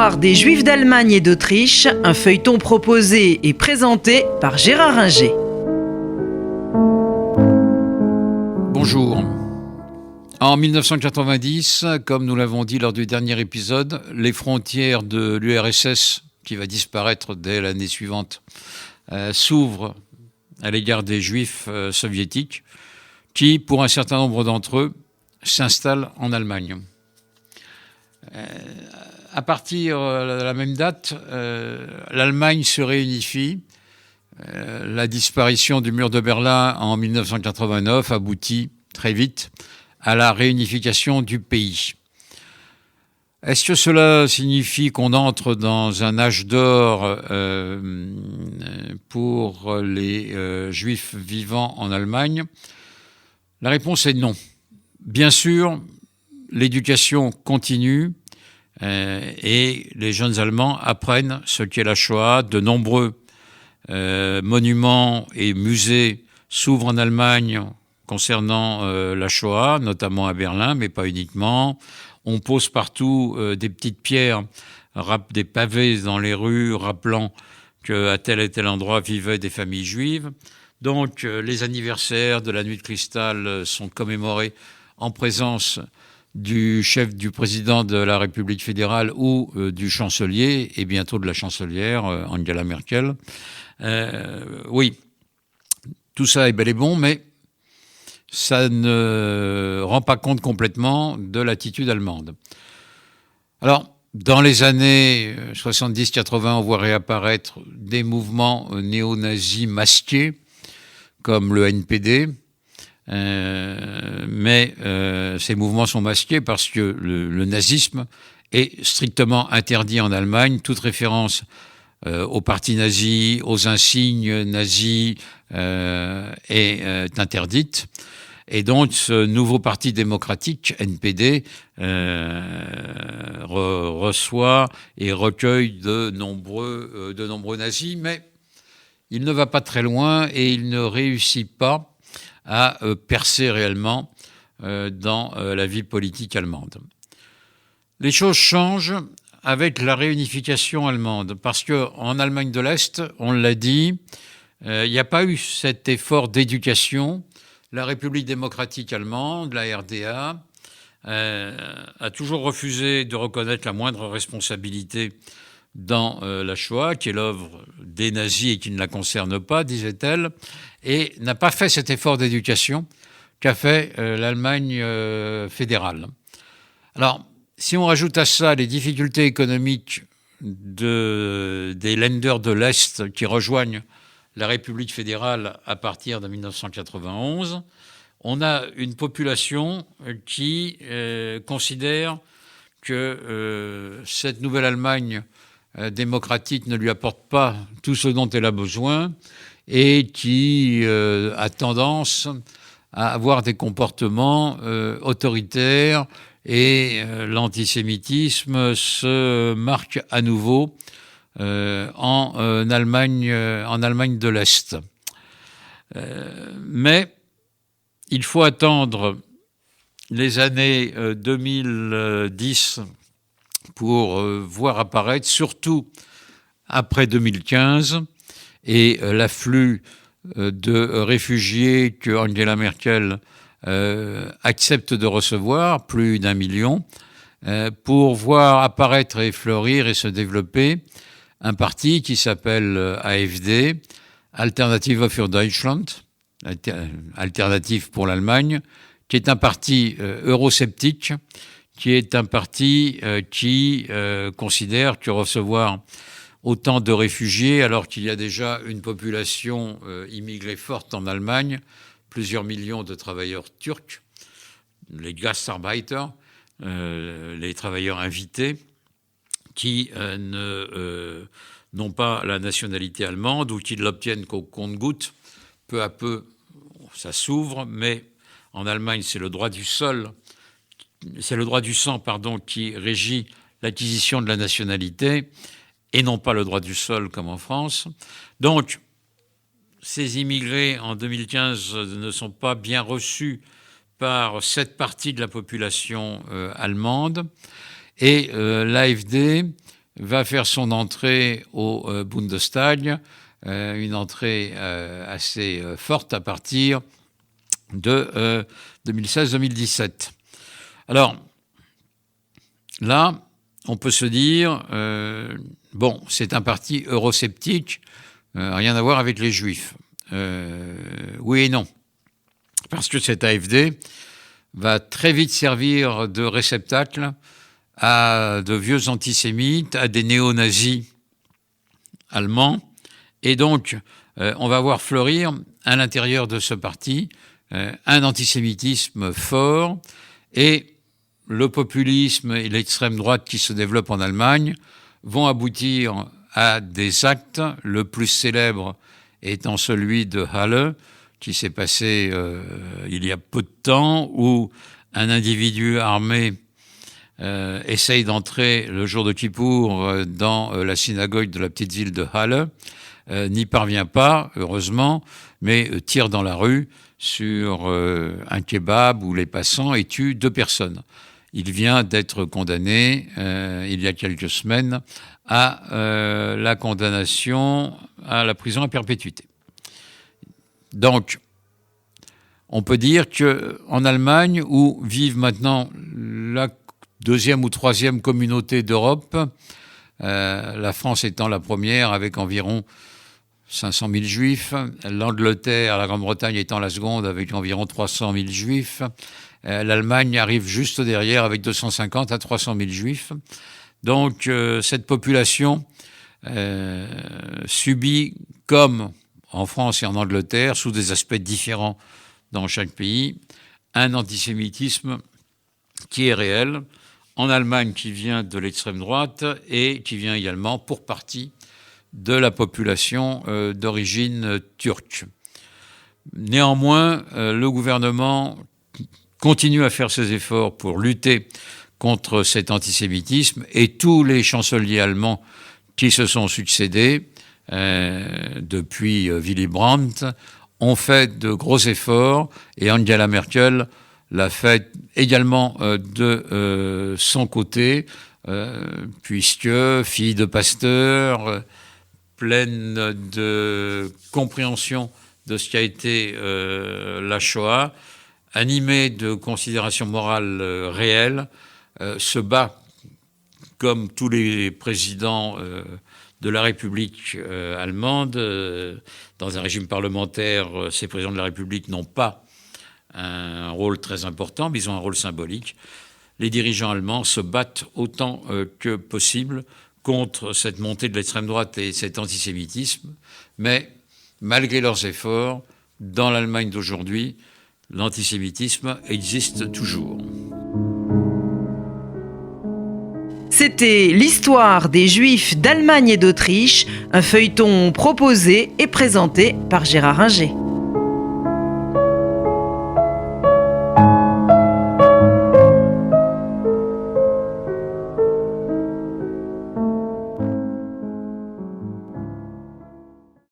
L'histoire des Juifs d'Allemagne et d'Autriche, un feuilleton proposé et présenté par Gérard Inger. Bonjour. En 1990, comme nous l'avons dit lors du dernier épisode, les frontières de l'URSS, qui va disparaître dès l'année suivante, s'ouvrent à l'égard des Juifs soviétiques, qui, pour un certain nombre d'entre eux, s'installent en Allemagne. À partir de la même date, l'Allemagne se réunifie. La disparition du mur de Berlin en 1989 aboutit très vite à la réunification du pays. Est-ce que cela signifie qu'on entre dans un âge d'or pour les Juifs vivant en Allemagne ? La réponse est non. Bien sûr, l'éducation continue et les jeunes Allemands apprennent ce qu'est la Shoah. De nombreux monuments et musées s'ouvrent en Allemagne concernant la Shoah, notamment à Berlin, mais pas uniquement. On pose partout des petites pierres, des pavés dans les rues, rappelant qu'à tel et tel endroit vivaient des familles juives. Donc les anniversaires de la Nuit de Cristal sont commémorés en présence du chef du président de la République fédérale ou du chancelier, et bientôt de la chancelière, Angela Merkel. Oui, tout ça est bel et bon, mais ça ne rend pas compte complètement de l'attitude allemande. Alors, dans les années 70-80, on voit réapparaître des mouvements néo-nazis masqués, comme le NPD, mais ces mouvements sont masqués parce que le nazisme est strictement interdit en Allemagne. Toute référence au parti nazi, aux insignes nazis est interdite. Et donc ce nouveau parti démocratique, NPD, reçoit et recueille de nombreux nazis, mais il ne va pas très loin et il ne réussit pas à percer réellement dans la vie politique allemande. Les choses changent avec la réunification allemande, parce qu'en Allemagne de l'Est, on l'a dit, il n'y a pas eu cet effort d'éducation. La République démocratique allemande, la RDA, a toujours refusé de reconnaître la moindre responsabilité dans la Shoah, qui est l'œuvre des nazis et qui ne la concerne pas, disait-elle, et n'a pas fait cet effort d'éducation qu'a fait l'Allemagne fédérale. Alors, si on rajoute à ça les difficultés économiques des Länder de l'Est qui rejoignent la République fédérale à partir de 1991, on a une population qui considère que cette nouvelle Allemagne démocratique ne lui apporte pas tout ce dont elle a besoin et qui a tendance à avoir des comportements autoritaires, et l'antisémitisme se marque à nouveau en Allemagne de l'Est. Mais il faut attendre les années 2010 pour voir apparaître, surtout après 2015, et l'afflux de réfugiés que Angela Merkel accepte de recevoir, plus d'1 million, pour voir apparaître et fleurir et se développer un parti qui s'appelle AfD, Alternative für Deutschland, Alternative pour l'Allemagne, qui est un parti eurosceptique, qui est un parti qui considère que recevoir autant de réfugiés, alors qu'il y a déjà une population immigrée forte en Allemagne, plusieurs millions de travailleurs turcs, les Gastarbeiter, les travailleurs invités, qui n'ont pas la nationalité allemande ou qui ne l'obtiennent qu'au compte-gouttes. Peu à peu, ça s'ouvre, mais en Allemagne, c'est le droit du sang, qui régit l'acquisition de la nationalité et non pas le droit du sol comme en France. Donc, ces immigrés en 2015 ne sont pas bien reçus par cette partie de la population allemande. Et l'AfD va faire son entrée au Bundestag, une entrée assez forte à partir de 2016-2017. Alors, là, on peut se dire, bon, c'est un parti eurosceptique, rien à voir avec les Juifs. Oui et non. Parce que cette AfD va très vite servir de réceptacle à de vieux antisémites, à des néo-nazis allemands. Et donc, on va voir fleurir à l'intérieur de ce parti un antisémitisme fort, et le populisme et l'extrême droite qui se développent en Allemagne vont aboutir à des actes, le plus célèbre étant celui de Halle, qui s'est passé il y a peu de temps, où un individu armé essaye d'entrer le jour de Kippour dans la synagogue de la petite ville de Halle, n'y parvient pas, heureusement, mais tire dans la rue sur un kebab où les passants et tue 2 personnes. Il vient d'être condamné il y a quelques semaines à la condamnation à la prison à perpétuité. Donc, on peut dire qu'en Allemagne, où vivent maintenant la 2e ou 3e communauté d'Europe, la France étant la première avec environ 500 000 juifs, l'Angleterre, la Grande-Bretagne étant la seconde avec environ 300 000 juifs, l'Allemagne arrive juste derrière avec 250 à 300 000 juifs. Donc cette population subit, comme en France et en Angleterre, sous des aspects différents dans chaque pays, un antisémitisme qui est réel, en Allemagne qui vient de l'extrême droite et qui vient également pour partie de la population d'origine turque. Néanmoins, le gouvernement continue à faire ses efforts pour lutter contre cet antisémitisme, et tous les chanceliers allemands qui se sont succédés depuis Willy Brandt ont fait de gros efforts, et Angela Merkel l'a fait également de son côté, puisque, fille de pasteur, pleine de compréhension de ce qu'a été la Shoah, animée de considérations morales réelles, se bat, comme tous les présidents de la République allemande. Dans un régime parlementaire, ces présidents de la République n'ont pas un rôle très important, mais ils ont un rôle symbolique. Les dirigeants allemands se battent autant que possible contre cette montée de l'extrême droite et cet antisémitisme, mais malgré leurs efforts, dans l'Allemagne d'aujourd'hui, l'antisémitisme existe toujours. C'était l'histoire des Juifs d'Allemagne et d'Autriche, un feuilleton proposé et présenté par Gérard Ringer.